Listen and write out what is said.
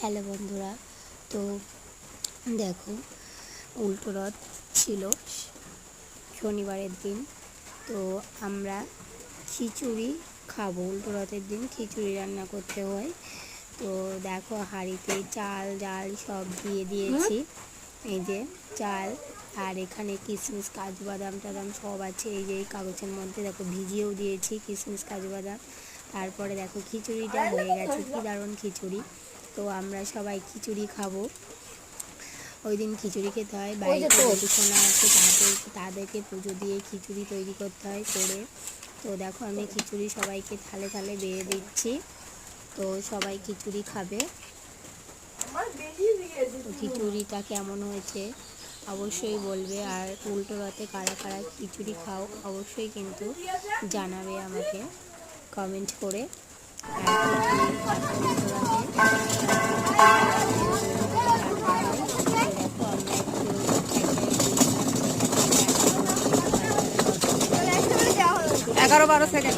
Hello বন্ধুরা, তো দেখো উল্টো রথ ছিল শনিবারের দিন। তো আমরা খিচুড়ি খাবো। উল্টো রথের দিন খিচুড়ি রান্না করতে হয়। তো দেখো হাঁড়িতে চাল ডাল সব দিয়ে দিয়েছি। এই যে চাল, আর এখানে কিশমিশ কাজু বাদাম টাদাম সব আছে। এই যে এই কাগজের মধ্যে দেখো ভিজিয়েও দিয়েছি কিশমিশ কাজু বাদাম। তারপরে দেখো খিচুড়িটা হয়ে গেছে, কি দারুণ খিচুড়ি। তো আমরা সবাই খিচুড়ি খাবো। ওই দিন খিচুড়ি খেতে হয়, বাড়িতে জেঠুসোনা আছে তাদেরকে পুজো দিয়ে খিচুড়ি তৈরি করতে হয় করে। তো দেখো আমি খিচুড়ি সবাইকে থালে থালে বেড়ে দিচ্ছি। তো সবাই খিচুড়ি খাবে। তো খিচুড়িটা কেমন হয়েছে অবশ্যই বলবে। আর উল্টো রথে কারা কারা খিচুড়ি খাও অবশ্যই কিন্তু জানাবে আমাকে কমেন্ট করে। আর খিচুড়ি তারপর উল্টো রথে দেখো আমরা একটু 11-12 সেকেন্ড